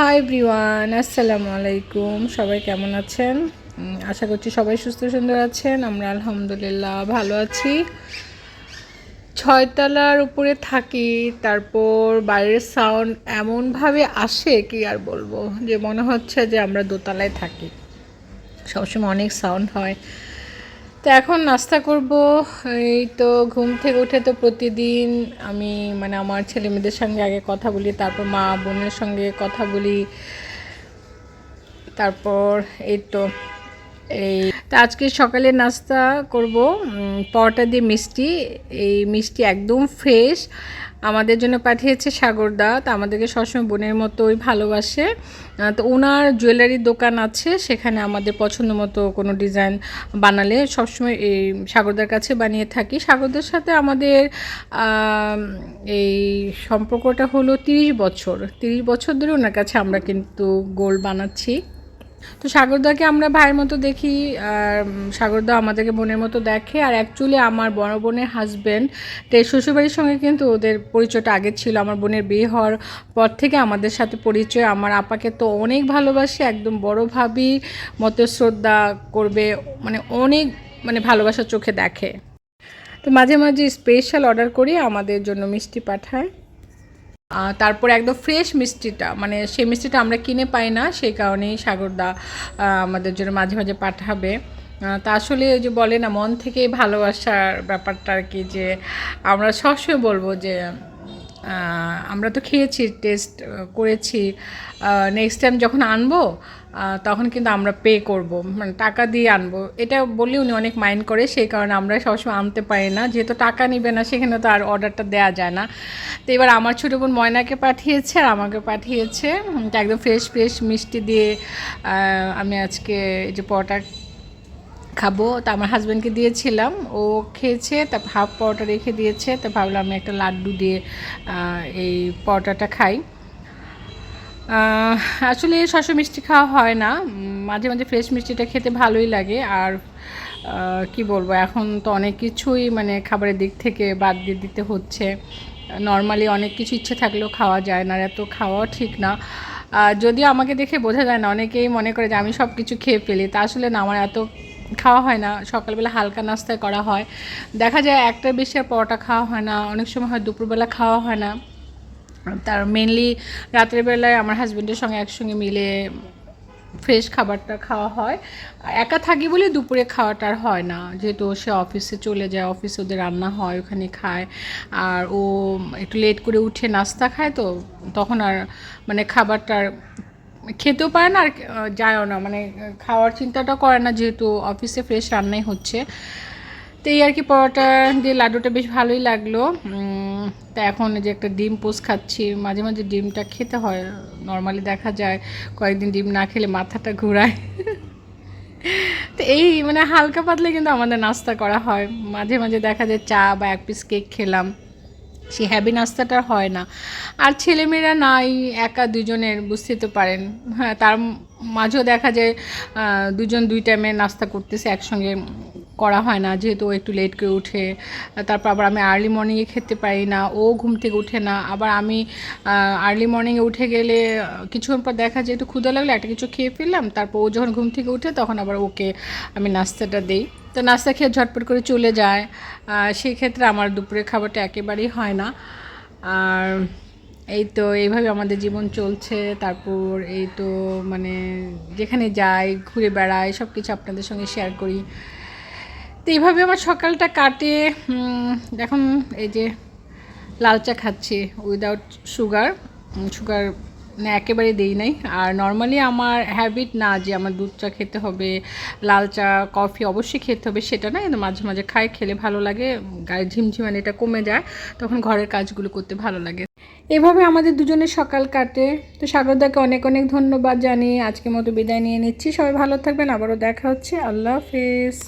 Hi everyone, আসসালামু আলাইকুম। সবাই কেমন আছেন? আশা করছি সবাই সুস্থ সুন্দর আছেন। আমরা আলহামদুলিল্লাহ ভালো আছি। 6 তলার উপরে থাকি, তারপর বাইরের সাউন্ড এমনভাবে আসে কি আর বলবো, যে মনে হচ্ছে যে আমরা দোতলায় থাকি। সবসময় অনেক সাউন্ড হয়। তো এখন নাস্তা করব। এই তো ঘুম থেকে উঠে তো প্রতিদিন আমি আমার ছেলে মেয়েদের সঙ্গে আগে কথা বলি, তারপর মা বোনের সঙ্গে কথা বলি, তারপর এই তো এই তো আজকে সকালে নাস্তা করব পরোটা দিয়ে মিষ্টি। এই মিষ্টি একদম ফ্রেশ আমাদের জন্য পাঠিয়েছে সাগরদা। তো আমাদেরকে সবসময় বোনের মতোই ভালোবাসে। তো ওনার জুয়েলারির দোকান আছে, সেখানে আমাদের পছন্দ মতো কোনো ডিজাইন বানালে সবসময় এই সাগরদার কাছে বানিয়ে থাকি। সাগরদার সাথে আমাদের এই সম্পর্কটা হলো 30 বছর। 30 বছর ধরে ওনার কাছে আমরা কিন্তু গোল্ড বানাচ্ছি। তো সাগরদাকে আমরা ভাইয়ের মতো দেখি, আর সাগরদা আমাদেরকে বোনের মতো দেখে। আর অ্যাকচুয়ালি আমার বড় বোনের হাজব্যান্ড শ্বশুরবাড়ির সঙ্গে কিন্তু ওদের পরিচয়টা আগে ছিল। আমার বোনের বিয়ে হওয়ার পর থেকে আমাদের সাথে পরিচয়। আমার আপাকে তো অনেক ভালোবাসে, একদম বড় ভাবি মতো শ্রদ্ধা করবে, অনেক ভালোবাসার চোখে দেখে। তো মাঝে মাঝে স্পেশাল অর্ডার করি, আমাদের জন্য মিষ্টি পাঠায়। তারপর একদম ফ্রেশ মিষ্টিটা, সেই মিষ্টিটা আমরা কিনে পাই না, সেই কারণেই সাগরদা আমাদের জন্য মাঝে মাঝে পাঠাবে। তা আসলে ওই যে বলে না, মন থেকে ভালোবাসার ব্যাপারটা আর কি, যে আমরা সবসময় বলবো যে আমরা তো খেয়েছি, টেস্ট করেছি, নেক্সট টাইম যখন আনবো তখন কিন্তু আমরা পে করব, টাকা দিয়ে আনবো। এটা বললে উনি অনেক মাইন্ড করে, সেই কারণে আমরা সবসময় আনতে পারি না, যেহেতু টাকা নিবে না সেখানে তো আর অর্ডারটা দেওয়া যায় না। তো এবার আমার ছোটো বোন ময়নাকে পাঠিয়েছে আর আমাকে পাঠিয়েছে একদম ফ্রেশ ফ্রেশ মিষ্টি দিয়ে। আমি আজকে এই যে পরোটা খাবো, তা আমার হাজব্যান্ডকে দিয়েছিলাম, ও খেয়েছে, তারপর হাফ পরোটা রেখে দিয়েছে। তা ভাবলাম আমি একটা লাড্ডু দিয়ে এই পরোটাটা খাই। আসলে শস্য মিষ্টি খাওয়া হয় না, মাঝে মাঝে ফ্রেশ মিষ্টিটা খেতে ভালোই লাগে। আর কি বলবো, এখন তো অনেক কিছুই খাবারের দিক থেকে বাদ দিয়ে দিতে হচ্ছে। নর্মালি অনেক কিছু ইচ্ছে থাকলেও খাওয়া যায় না, এত খাওয়াও ঠিক না। যদিও আমাকে দেখে বোঝা যায় না, অনেকেই মনে করে যে আমি সব কিছু খেয়ে ফেলি, তা আসলে না, আমার এত খাওয়া হয় না। সকালবেলা হালকা নাস্তায় করা হয়, দেখা যায় একটার বেশি আর পরোটা খাওয়া হয় না, অনেক সময় হয় দুপুরবেলা খাওয়া হয় না। তার মেনলি রাতের বেলায় আমার হাজব্যান্ডের সঙ্গে একসঙ্গে মিলে ফ্রেশ খাবারটা খাওয়া হয়। একা থাকি বলে দুপুরে খাওয়াটা আর হয় না, যেহেতু সে অফিসে চলে যায়, অফিসে ওদের রান্না হয়, ওখানে খায়। আর ও একটু লেট করে উঠে নাস্তা খায়, তো তখন আর খাবারটার খেতেও পারে না, আর যায়ও না, খাওয়ার চিন্তাটা করে না, যেহেতু অফিসে ফ্রেশ রান্নাই হচ্ছে। তো এই আর কি, পরোটা দিয়ে লাড্ডুটা বেশ ভালোই লাগলো। তা এখন যে একটা ডিম পোস্ট খাচ্ছি, মাঝে মাঝে ডিমটা খেতে হয়। নর্মালি দেখা যায় কয়েকদিন ডিম না খেলে মাথাটা ঘুরায়। তো এই হালকা পাতলে কিন্তু আমাদের নাস্তা করা হয়। মাঝে মাঝে দেখা যায় চা বা এক পিস কেক খেলাম, সে হ্যাভি নাস্তাটা হয় না। আর ছেলেমেয়েরা নাই, একা দুজনের, বুঝতে তো পারেন। হ্যাঁ, তার মাঝেও দেখা যায় দুজন দুই টাইমে নাস্তা করতেছে, একসঙ্গে করা হয় না, যেহেতু ও একটু লেট করে উঠে। তারপর আবার আমি আর্লি মর্নিংয়ে খেতে পারি না, ও ঘুম থেকে উঠে না। আবার আমি আর্লি মর্নিংয়ে উঠে গেলে কিছুক্ষণ পর দেখা যায় একটু ক্ষুধা লাগলে একটা কিছু খেয়ে ফেললাম, তারপর ও যখন ঘুম থেকে উঠে তখন আবার ওকে আমি নাস্তাটা দিই। তো নাস্তা খেয়ে ঝটপট করে চলে যায়। সেই ক্ষেত্রে আমার দুপুরের খাবারটা একেবারেই হয় না। আর এই তো এইভাবে আমাদের জীবন চলছে। তারপর এই তো যেখানে যাই, ঘুরে বেড়াই, সব কিছু আপনাদের সঙ্গে শেয়ার করি। তো এইভাবে আমার সকালটা কাটে। এখন এই যে লাল চা খাচ্ছি উইদাউট সুগার। সুগার একেবারে দেই নাই। আর নর্মালি আমার হ্যাবিট না যে আমার দুধ চা খেতে হবে, লাল চা কফি অবশ্যই খেতে হবে, সেটা না, কিন্তু মাঝে মাঝে খাই, খেলে ভালো লাগে, গায়ে ঝিমঝিমানিটা কমে যায়, তখন ঘরের কাজগুলো করতে ভালো লাগে। এভাবে আমাদের দুজনের সকাল কাটে। তো সাগরদাকে অনেক অনেক ধন্যবাদ জানিয়ে আজকের মতো বিদায় নিয়ে নিচ্ছি। সবাই ভালো থাকবেন, আবারও দেখা হচ্ছে। আল্লাহ হাফেজ।